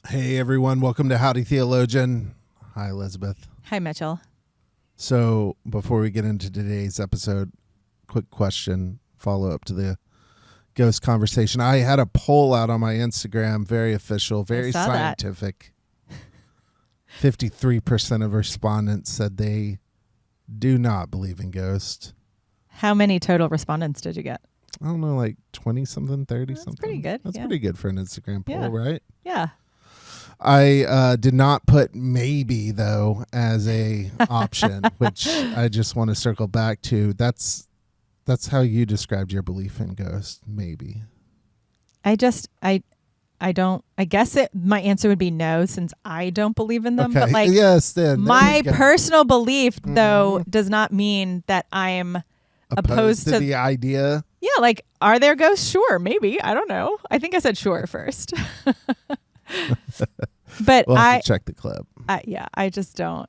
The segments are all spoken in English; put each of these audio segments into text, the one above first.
Hey, everyone. Welcome to Howdy, Theologian. Hi, Elizabeth. Hi, Mitchell. So before we get into today's episode, quick question, follow up to the ghost conversation. I had a poll out on my Instagram, very official, very scientific. 53% of respondents said they do not believe in ghosts. How many total respondents did you get? I don't know, like 20-something, 30-something. That's pretty good. That's pretty good for an Instagram poll, right? Yeah. I did not put maybe, though, as a option, which I just want to circle back to. That's how you described your belief in ghosts, maybe. I guess my answer would be no, since I don't believe in them. Okay. But yes, then my personal belief, though, does not mean that I'm opposed to the idea. Yeah, like, are there ghosts? Sure, maybe. I don't know. I think I said sure first. But we'll have to check the clip. I just don't.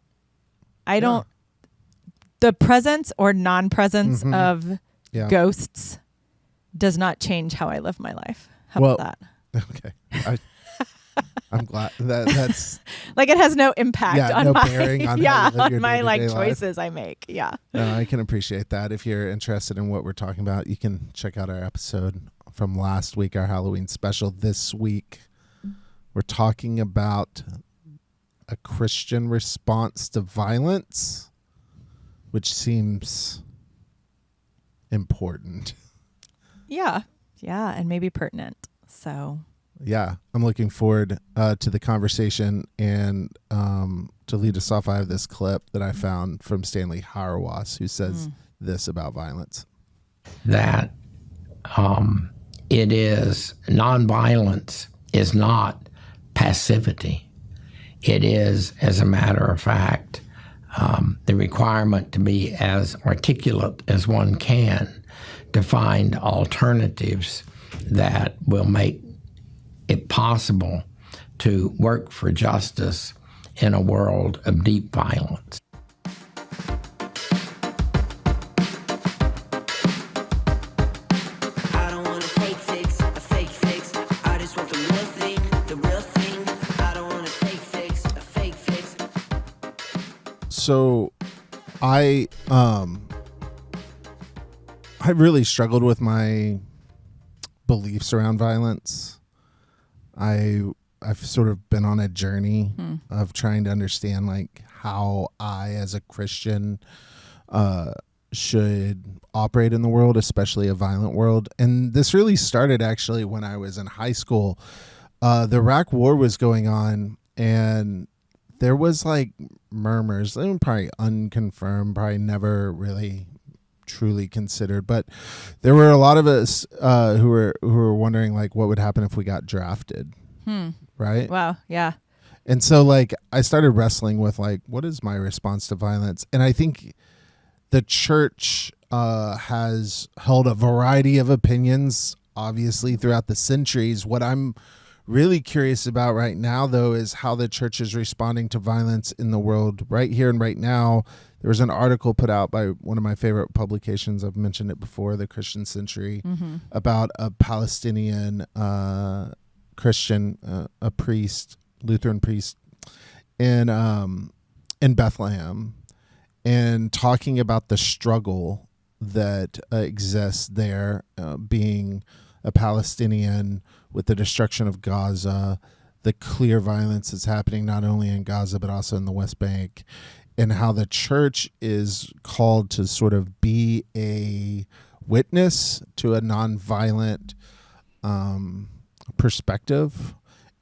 Don't. The presence or non-presence of ghosts does not change how I live my life. How about that? Okay. I'm glad that's like it has no impact on my bearing on on my like choices life. I make. Yeah. No, I can appreciate that. If you're interested in what we're talking about, you can check out our episode from last week, our Halloween special. This week, we're talking about a Christian response to violence, which seems important. Yeah, and maybe pertinent. So. Yeah, I'm looking forward to the conversation, and to lead us off, I have this clip that I found from Stanley Hauerwas, who says this about violence. That it is nonviolence is not passivity. It is, as a matter of fact, the requirement to be as articulate as one can to find alternatives that will make it possible to work for justice in a world of deep violence. I don't want a fake fix. I just want the real thing. I don't want a fake fix. So I really struggled with my beliefs around violence. I've sort of been on a journey of trying to understand like how I, as a Christian, should operate in the world, especially a violent world. And this really started actually when I was in high school. The Iraq War was going on, and there was like murmurs, they were probably unconfirmed, probably never really truly considered, but there were a lot of us who were wondering like what would happen if we got drafted. Right? Wow. Yeah. And so like I started wrestling with like, what is my response to violence? And I think the church has held a variety of opinions, obviously, throughout the centuries. What I'm really curious about right now, though, is how the church is responding to violence in the world right here and right now. There was an article put out by one of my favorite publications, I've mentioned it before, the Christian Century, about a Palestinian Christian, a priest, Lutheran priest in Bethlehem, and talking about the struggle that exists there, being a Palestinian with the destruction of Gaza, the clear violence that's happening not only in Gaza but also in the West Bank, and how the church is called to sort of be a witness to a nonviolent perspective.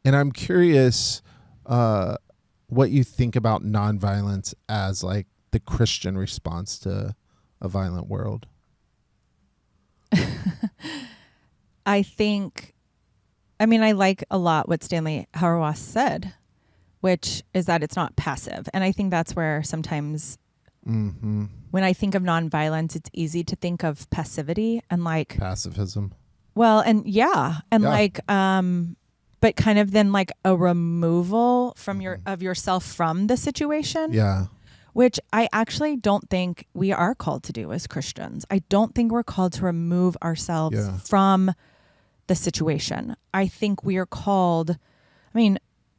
And I'm curious what you think about nonviolence as like the Christian response to a violent world. I like a lot what Stanley Hauerwas said, which is that it's not passive. And I think that's where sometimes when I think of nonviolence, it's easy to think of passivity and like pacifism. Well, and like, but kind of then like a removal from yourself from the situation. Yeah. Which I actually don't think we are called to do as Christians. I don't think we're called to remove ourselves from the situation. I think we are called,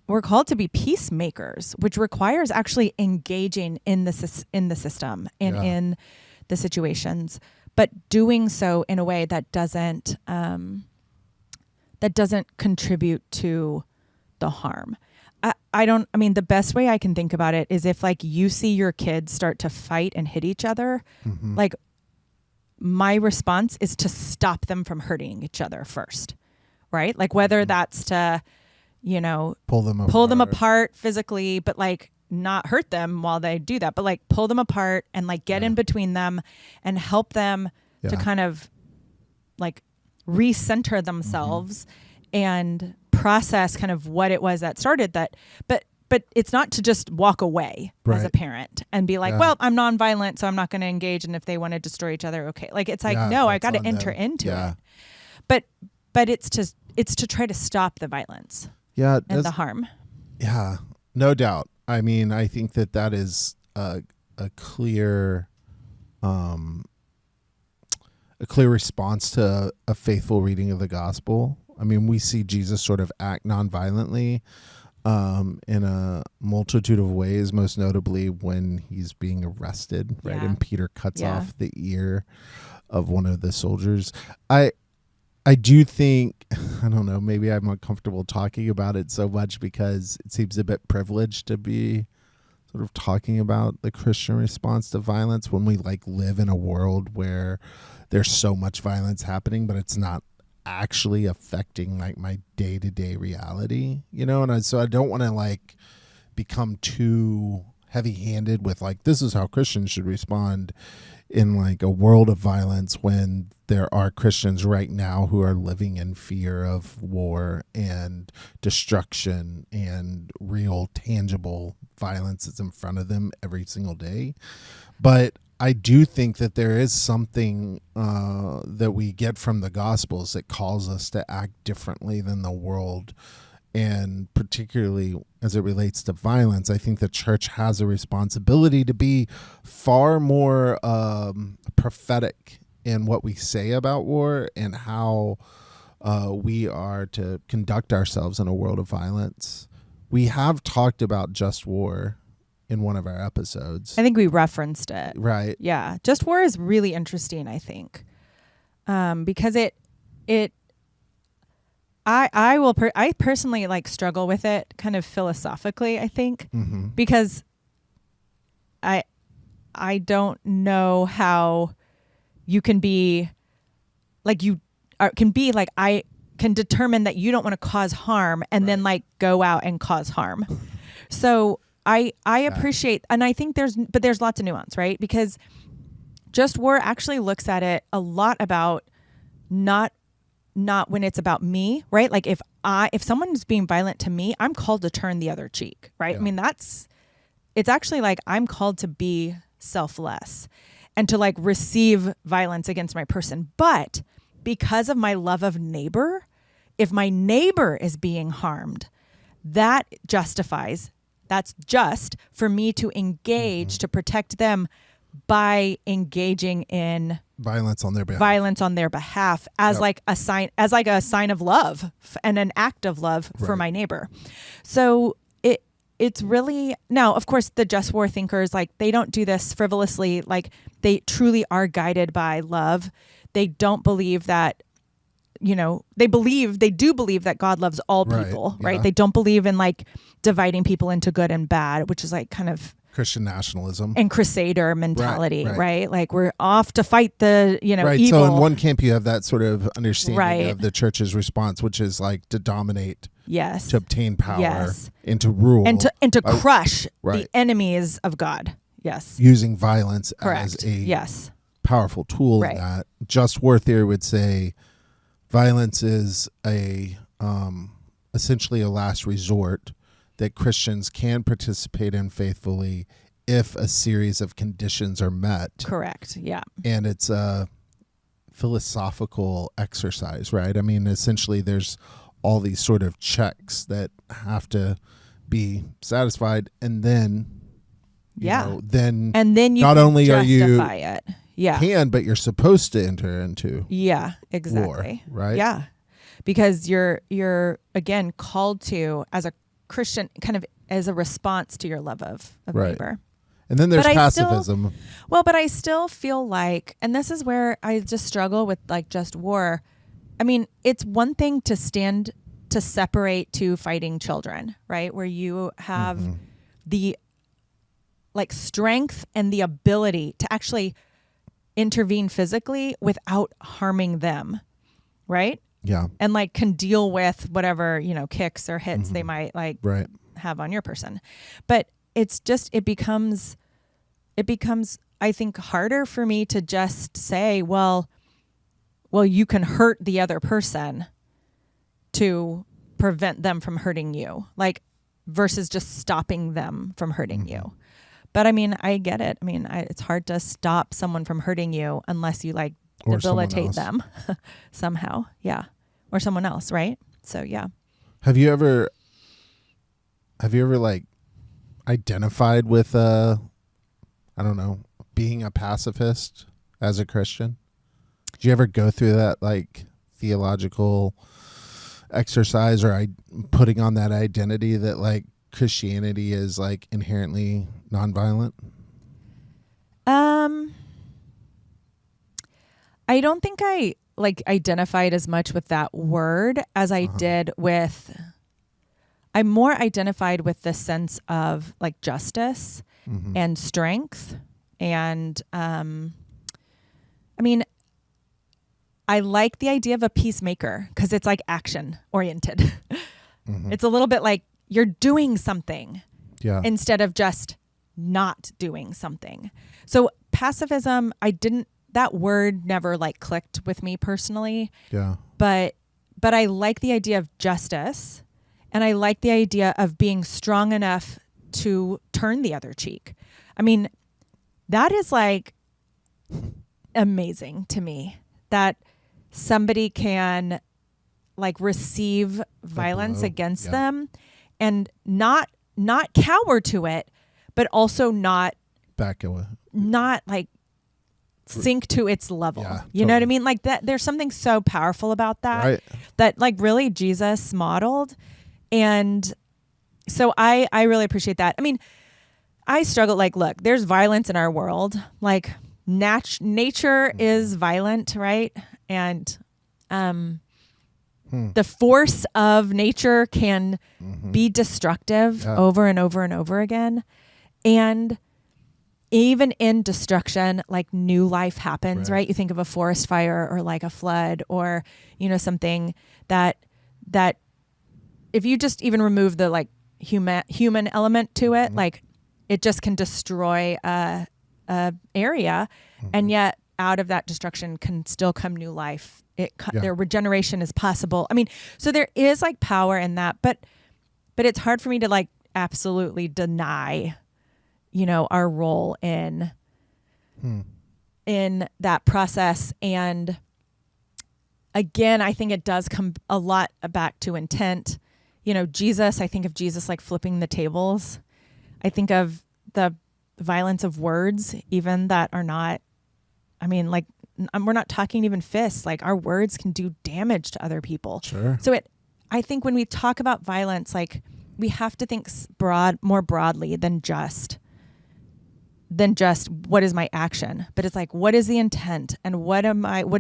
we're called to be peacemakers, which requires actually engaging in the system and in the situations, but doing so in a way that doesn't contribute to the harm. The best way I can think about it is if like you see your kids start to fight and hit each other, like my response is to stop them from hurting each other first, right? Like whether that's to, pull them apart physically, but like not hurt them while they do that, but like pull them apart and like get in between them and help them to kind of like recenter themselves and process kind of what it was that started that. But it's not to just walk away as a parent and be like, well, I'm nonviolent, so I'm not going to engage. And if they want to destroy each other, okay. Like, it's like, no, I got to enter into it. But it's to try to stop the violence and the harm. Yeah, no doubt. I mean, I think that is a clear response to a faithful reading of the gospel. I mean, we see Jesus sort of act nonviolently in a multitude of ways, most notably when he's being arrested, right? And Peter cuts off the ear of one of the soldiers. I do think, I don't know, maybe I'm uncomfortable talking about it so much because it seems a bit privileged to be sort of talking about the Christian response to violence when we like live in a world where there's so much violence happening, but it's not actually affecting like my day-to-day reality, and so I don't want to like become too heavy-handed with like this is how Christians should respond in like a world of violence when there are Christians right now who are living in fear of war and destruction and real tangible violence that's in front of them every single day. But I do think that there is something that we get from the Gospels that calls us to act differently than the world. And particularly as it relates to violence, I think the church has a responsibility to be far more prophetic in what we say about war and how we are to conduct ourselves in a world of violence. We have talked about just war in one of our episodes. I think we referenced it. Right. Yeah. Just war is really interesting, I think. Because I personally like struggle with it kind of philosophically, I think, because I don't know how you can be like I can determine that you don't want to cause harm and then like go out and cause harm. So I appreciate, and I think there's lots of nuance, right? Because just war actually looks at it a lot about not when it's about me, right? Like if someone is being violent to me, I'm called to turn the other cheek, right? I mean, it's actually like I'm called to be selfless and to like receive violence against my person. But because of my love of neighbor, if my neighbor is being harmed, that's just for me to engage to protect them by engaging in violence on their behalf as like a sign of love and an act of love for my neighbor. So it's really, now of course the just war thinkers, like they don't do this frivolously, like they truly are guided by love. They don't believe that, they do believe that God loves all people, right? They don't believe in like dividing people into good and bad, which is like kind of Christian nationalism and crusader mentality, right? Like we're off to fight the, evil. So in one camp you have that sort of understanding of the church's response, which is like to dominate, to obtain power, and to rule, and to crush the enemies of God. Yes, using violence as a powerful tool in that. Just war theory would say violence is essentially a last resort that Christians can participate in faithfully if a series of conditions are met. Correct. Yeah. And it's a philosophical exercise, right? I mean, essentially there's all these sort of checks that have to be satisfied, and then then you not only justify are you it. but you're supposed to enter into exactly war, right? Yeah. Because you're again called to, as a Christian kind of as a response to your love of Right. neighbor. And then there's But I still- pacifism. Well, but I still feel like, and this is where I just struggle with like just war. I mean, it's one thing to stand to separate two fighting children, right? Where you have the like strength and the ability to actually intervene physically without harming them, right? Yeah. And like can deal with whatever, kicks or hits they might like Right. have on your person. But it's just, it becomes, I think, harder for me to just say, well, you can hurt the other person to prevent them from hurting you, like versus just stopping them from hurting you. But I mean, I get it. I mean, it's hard to stop someone from hurting you unless you like Or someone debilitate else. them somehow. Yeah. Or someone else. Right. So, yeah. Have you ever like identified with I don't know, being a pacifist as a Christian? Did you ever go through that like theological exercise or putting on that identity that like Christianity is like inherently nonviolent? I don't think I like identified as much with that word as I did with, I more identified with the sense of like justice and strength. And, I mean, I like the idea of a peacemaker because it's like action oriented. It's a little bit like you're doing something Yeah. instead of just not doing something. So pacifism, that word never like clicked with me personally, Yeah. but I like the idea of justice, and I like the idea of being strong enough to turn the other cheek. I mean, that is like amazing to me that somebody can like receive violence blow. against Yeah. them and not cower to it, but also not Back away. like sink to its level. Yeah, you know what I totally. mean? Like that there's something so powerful about that Right. that like really Jesus modeled. And so I really appreciate that. I mean, I struggle, like, look, there's violence in our world. Like nature is violent, right? And the force of nature can be destructive Yeah. over and over and over again. And even in destruction, like new life happens, right? You think of a forest fire or like a flood or, something that if you just even remove the like human element to it, like it just can destroy a area. And yet out of that destruction can still come new life. Their regeneration is possible. I mean, so there is like power in that, but it's hard for me to like absolutely deny our role in that process. And again, I think it does come a lot back to intent. Jesus, I think of Jesus like flipping the tables. I think of the violence of words, even that are not, I mean, like we're not talking even fists, like our words can do damage to other people. Sure. So I think when we talk about violence, like we have to think more broadly than just what is my action, but it's like, what is the intent and what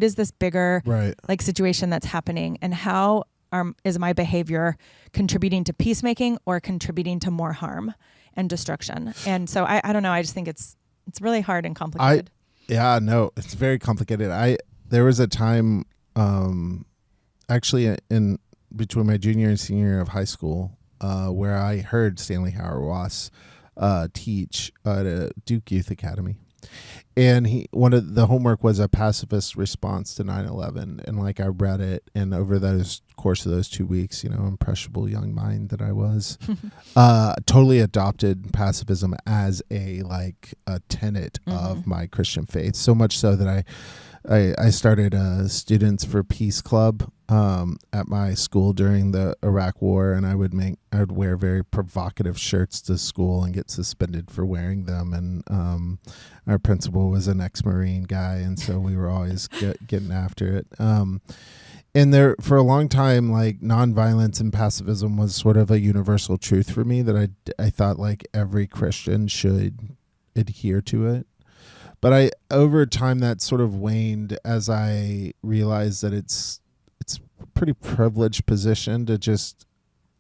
is this bigger Right. like situation that's happening, and how is my behavior contributing to peacemaking or contributing to more harm and destruction? And so I don't know. I just think it's really hard and complicated. Yeah, no, it's very complicated. There was a time, actually in between my junior and senior year of high school, where I heard Stanley Hauerwas teach at a Duke Youth Academy, and one of the homework was a pacifist response to 9/11, and like I read it, and over those course of those 2 weeks, impressionable young mind that I was, totally adopted pacifism as a tenet of my Christian faith. So much so that I started a Students for Peace Club at my school during the Iraq War, and I would wear very provocative shirts to school and get suspended for wearing them. And our principal was an ex-Marine guy, and so we were always getting after it. And there, for a long time, like nonviolence and pacifism was sort of a universal truth for me that I thought like every Christian should adhere to it. But over time that sort of waned as I realized that it's a pretty privileged position to just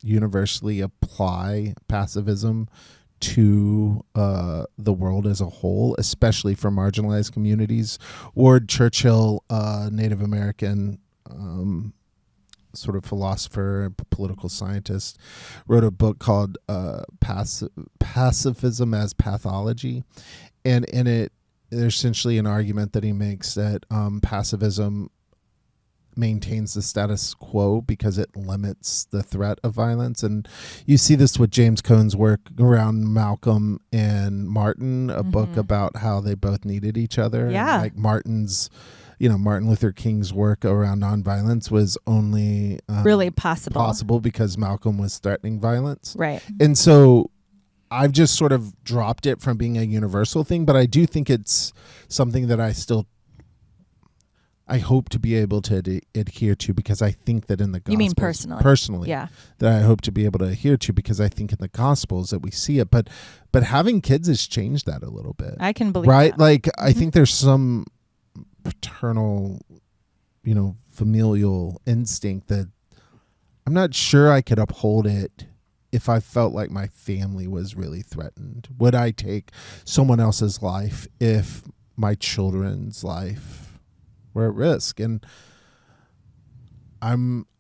universally apply pacifism to the world as a whole, especially for marginalized communities. Ward Churchill, Native American sort of philosopher and political scientist, wrote a book called Pacifism as Pathology. And in it, there's essentially an argument that he makes that pacifism maintains the status quo because it limits the threat of violence. And you see this with James Cone's work around Malcolm and Martin, a book about how they both needed each other. Yeah. And like Martin Luther King's work around nonviolence was only really possible because Malcolm was threatening violence. Right. And so I've just sort of dropped it from being a universal thing, but I do think it's something that I hope to be able to adhere to, because I think that in the Gospels... You mean personally? Personally. Yeah. That I hope to be able to adhere to, because I think in the Gospels that we see it. But having kids has changed that a little bit. I can believe right? that. Like, I think there's some paternal, familial instinct that I'm not sure I could uphold it if I felt like my family was really threatened. Would I take someone else's life if my children's life were at risk? And I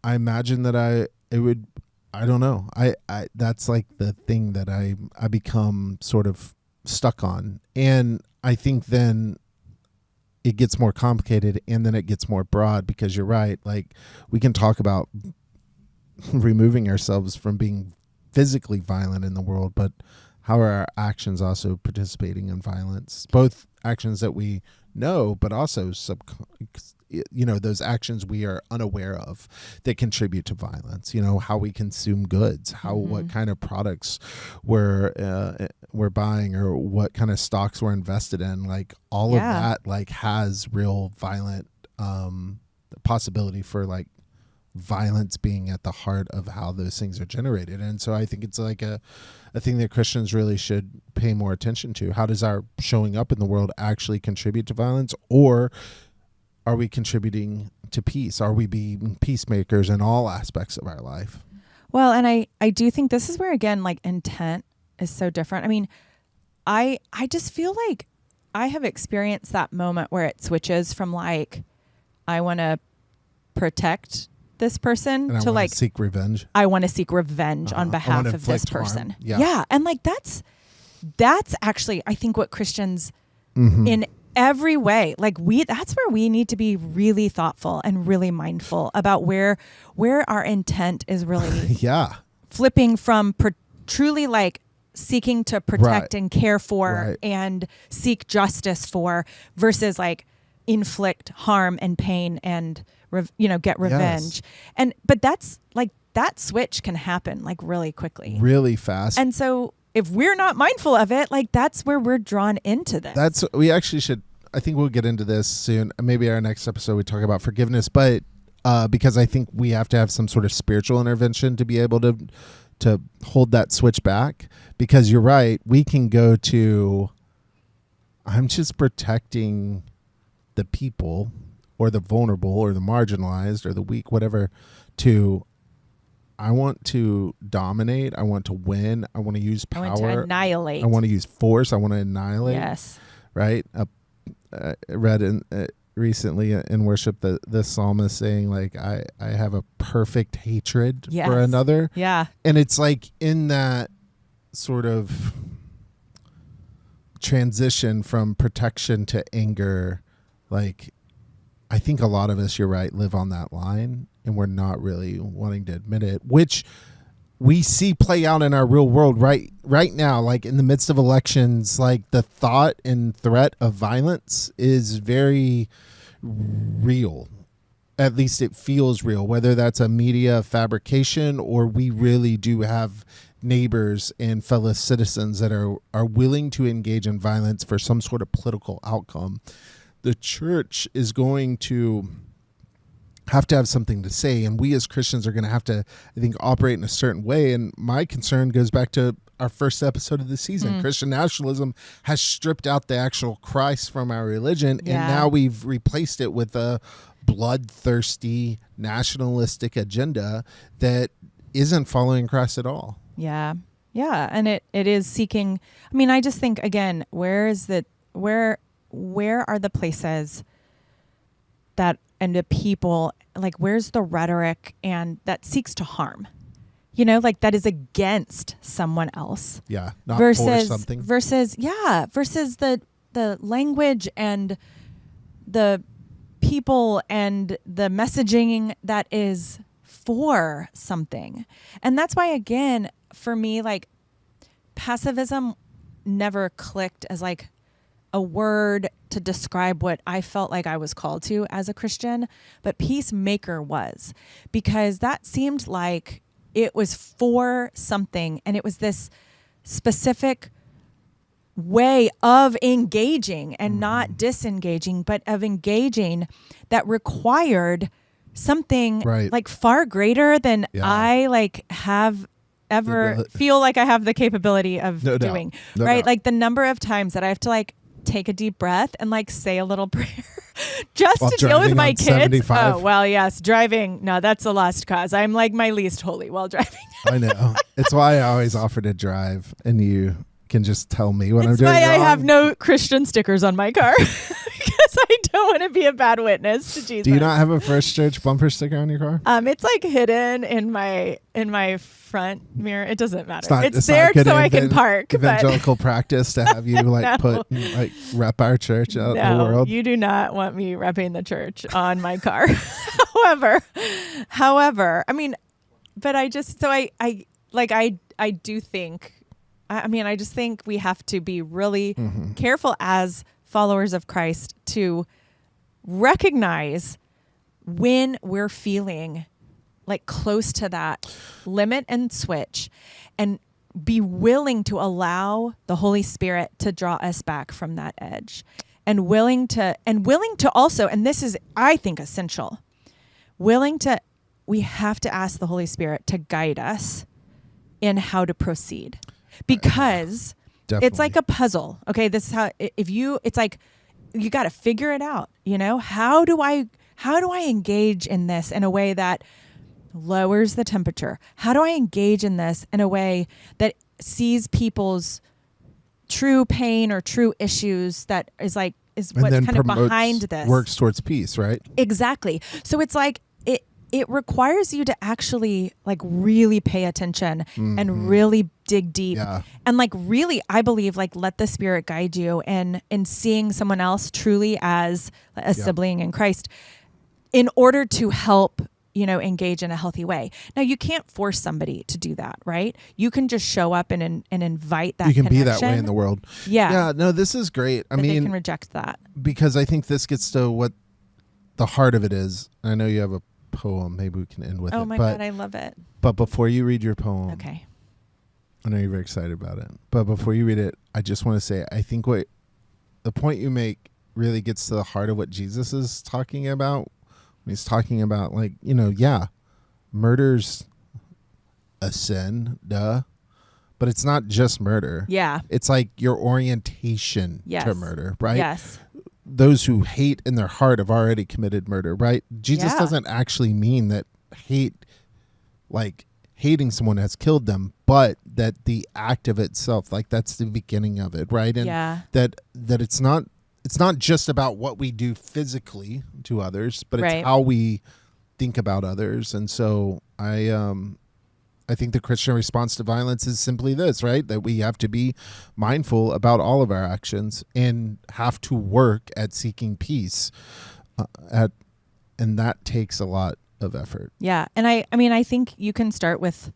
imagine that I don't know. I that's like the thing that I become sort of stuck on. And I think then it gets more complicated, and then it gets more broad, because you're right. Like, we can talk about removing ourselves from being physically violent in the world, but how are our actions also participating in violence? Both actions that we know, but also those actions we are unaware of that contribute to violence. How we consume goods, what kind of products we're buying, or what kind of stocks we're invested in. Like, all of that like has real violent possibility for like violence being at the heart of how those things are generated. And so I think it's like a thing that Christians really should pay more attention to. How does our showing up in the world actually contribute to violence, or are we contributing to peace? Are we being peacemakers in all aspects of our life? Well, and I do think this is where, again, like, intent is so different. I mean, I just feel like I have experienced that moment where it switches from like, I want to protect this person And to like seek revenge. I want to seek revenge on behalf of this person. Yeah. And like that's actually, I think, what Christians in every way, like that's where we need to be really thoughtful and really mindful about where our intent is really flipping from truly like seeking to protect and care for and seek justice for, versus like inflict harm and pain and get revenge. But that's like, that switch can happen like really quickly, really fast. And so if we're not mindful of it, like that's where we're drawn into this. We actually should, I think we'll get into this soon. Maybe our next episode we talk about forgiveness, but because I think we have to have some sort of spiritual intervention to be able to hold that switch back. Because you're right, we can go to, I'm just protecting the people or the vulnerable or the marginalized or the weak, whatever, to I want to dominate. I want to win. I want to use power. I want to annihilate. I want to use force. I want to annihilate. Yes. Right? I read recently in worship the psalmist saying, like, I have a perfect hatred for another. Yeah. And it's like in that sort of transition from protection to anger, like, I think a lot of us, you're right, live on that line, and we're not really wanting to admit it, which we see play out in our real world right now. Like in the midst of elections, like the thought and threat of violence is very real. At least it feels real, whether that's a media fabrication or we really do have neighbors and fellow citizens that are willing to engage in violence for some sort of political outcome. The church is going to have to have something to say, and we as Christians are going to have to, I think, operate in a certain way. And my concern goes back to our first episode of the season. Christian nationalism has stripped out the actual Christ from our religion, and now we've replaced it with a bloodthirsty nationalistic agenda that isn't following Christ at all. Yeah. And it is seeking, I mean, I just think, again, where are the places that, and the people, like, where's the rhetoric and that seeks to harm, like that is against someone else. Yeah. Not versus for something. Versus the language and the people and the messaging that is for something. And that's why, again, for me, like, pacifism never clicked as like a word to describe what I felt like I was called to as a Christian, but peacemaker was, because that seemed like it was for something, and it was this specific way of engaging and not disengaging, but of engaging that required something like far greater than I like have ever feel like I have the capability of doing. No doubt. Like the number of times that I have to like take a deep breath and like say a little prayer just while to deal with my kids. 75. Oh, well, yes. Driving. No, that's a lost cause. I'm like my least holy while driving. I know. It's why I always offer to drive, and you can just tell me when I'm It's doing why I wrong. have no Christian stickers on my car because I don't want to be a bad witness to Jesus. Do you not have a First Church bumper sticker on your car? It's like hidden in my front mirror. It doesn't matter. It's not there good so I can park. Evangelical practice to have you like No. put like rep our church out in the world. You do not want me repping the church on my car. However, I mean, but I just I do think. I just think we have to be really careful as followers of Christ to recognize when we're feeling like close to that limit and switch, and be willing to allow the Holy Spirit to draw us back from that edge, and willing to also, and this is, I think, essential, we have to ask the Holy Spirit to guide us in how to proceed. Because it's like a puzzle. Okay, this is how it's like you got to figure it out, How do I engage in this in a way that lowers the temperature? How do I engage in this in a way that sees people's true pain or true issues, that is what's kind of behind this? Works towards peace, right? Exactly. So it's like it requires you to actually like really pay attention and really dig deep and like really, I believe, like let the Spirit guide you in seeing someone else truly as a sibling in Christ in order to help, engage in a healthy way. Now, you can't force somebody to do that, right? You can just show up and invite that You can connection. be that way in the world. Yeah, no, this is great. I mean, they can reject that. Because I think this gets to what the heart of it is. I know you have a poem. Maybe we can end with it. Oh my God, I love it. But before you read your poem, okay, I know you're very excited about it. But before you read it, I just want to say, I think what the point you make really gets to the heart of what Jesus is talking about when he's talking about, like, murder's a sin, duh. But it's not just murder. Yeah. It's like your orientation to murder, right? Yes. Those who hate in their heart have already committed murder, right? Jesus doesn't actually mean that hating someone has killed them, but that the act of itself, like that's the beginning of it, right? And that it's not just about what we do physically to others, but it's how we think about others. And so I think the Christian response to violence is simply this, right? That we have to be mindful about all of our actions and have to work at seeking peace. And that takes a lot of effort. Yeah. And I think you can start with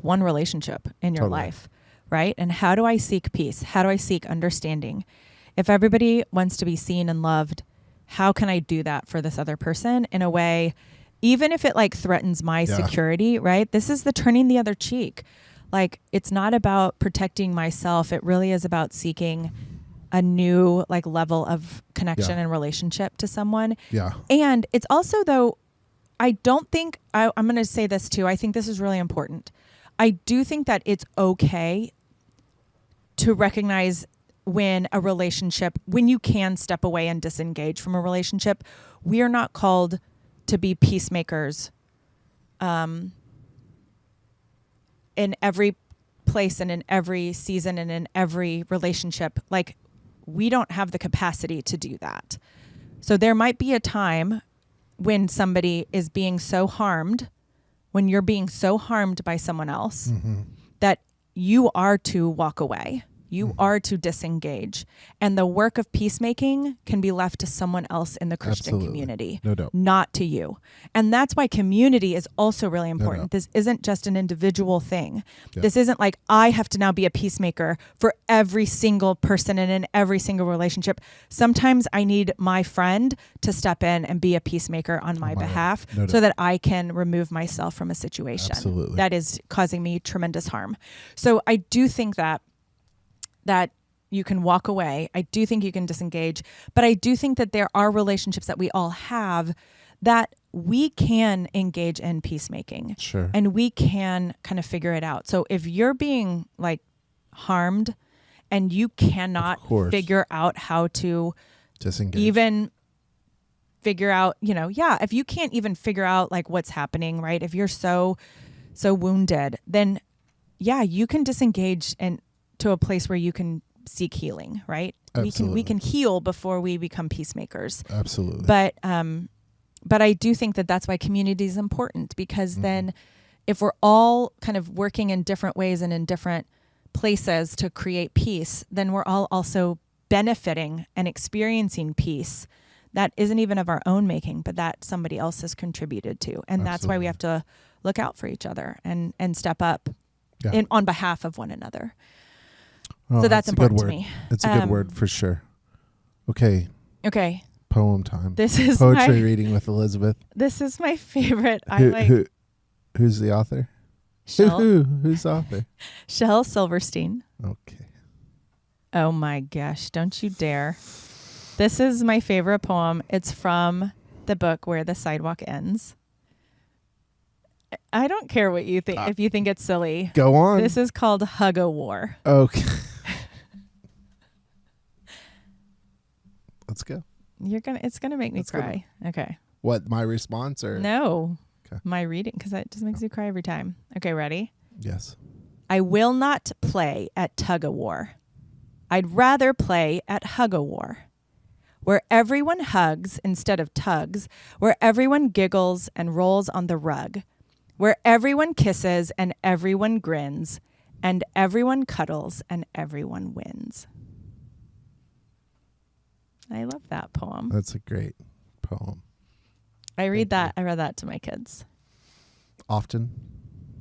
one relationship in your life, right? And how do I seek peace? How do I seek understanding? If everybody wants to be seen and loved, how can I do that for this other person in a way, even if it like threatens my security, right? This is the turning the other cheek. Like, it's not about protecting myself. It really is about seeking a new like level of connection and relationship to someone. Yeah. And it's also, though, I don't think, I'm going to say this too. I think this is really important. I do think that it's okay to recognize when a relationship, when you can step away and disengage from a relationship. We are not called to be peacemakers in every place and in every season and in every relationship. Like, we don't have the capacity to do that. So there might be a time when somebody is being so harmed, when you're being so harmed by someone else, that you are to walk away. You are to disengage. And the work of peacemaking can be left to someone else in the Christian community, No doubt. not to you. And that's why community is also really important. doubt. This isn't just an individual thing. Yeah. This isn't like I have to now be a peacemaker for every single person and in every single relationship. Sometimes I need my friend to step in and be a peacemaker on my behalf No doubt. so that I can remove myself from a situation Absolutely. that is causing me tremendous harm. So I do think that you can walk away. I do think you can disengage, but I do think that there are relationships that we all have that we can engage in peacemaking. Sure. And we can kind of figure it out. So if you're being like harmed and you cannot Of course. figure out how to Disengage. even figure out, if you can't even figure out like what's happening, right? If you're so wounded, then you can disengage and to a place where you can seek healing, right? Absolutely. We can heal before we become peacemakers. Absolutely. But I do think that that's why community is important, because then if we're all kind of working in different ways and in different places to create peace, then we're all also benefiting and experiencing peace that isn't even of our own making, but that somebody else has contributed to. And that's why we have to look out for each other and step up on behalf of one another. Oh, So that's a good important to word. me. It's a good word for sure. Okay. Poem time. This is Poetry reading with Elizabeth. This is my favorite. Who's the author? Shel Who's the author? Silverstein. Okay. Oh my gosh, don't you dare. This is my favorite poem. It's from the book Where the Sidewalk Ends. I don't care what you think, if you think it's silly. Go on. This is called Hug-O-War. Okay. Let's go. It's gonna make me cry. Okay. What, my response or? No. Okay. My reading, because that just makes you cry every time. Okay, ready? Yes. I will not play at tug-o-war. I'd rather play at hug-o-war, where everyone hugs instead of tugs, where everyone giggles and rolls on the rug, where everyone kisses and everyone grins, and everyone cuddles and everyone wins. I love that poem. That's a great poem. I read that to my kids. Often?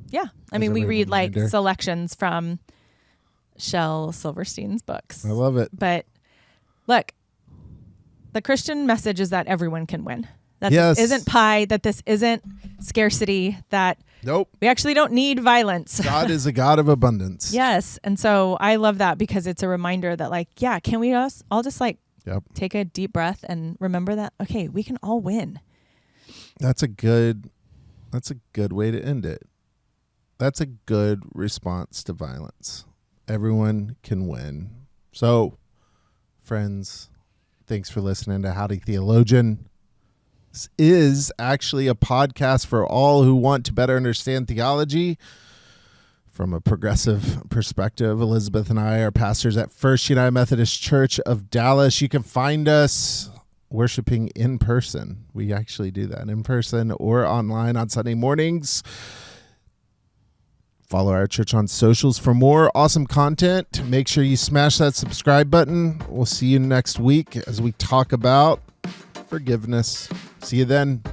Yeah. I As mean, a we read like reminder. selections from Shel Silverstein's books. I love it. But look, the Christian message is that everyone can win. That Yes. this isn't pie, that this isn't scarcity, that Nope. we actually don't need violence. God is a God of abundance. Yes. And so I love that, because it's a reminder that like, can we all just like Yep. take a deep breath and remember that, okay, we can all win. That's a good way to end it. That's a good response to violence. Everyone can win. So, friends, thanks for listening to Howdy, Theologian. This is actually a podcast for all who want to better understand theology from a progressive perspective. Elizabeth and I are pastors at First United Methodist Church of Dallas. You can find us worshiping in person. We actually do that in person or online on Sunday mornings. Follow our church on socials for more awesome content. Make sure you smash that subscribe button. We'll see you next week as we talk about forgiveness. See you then.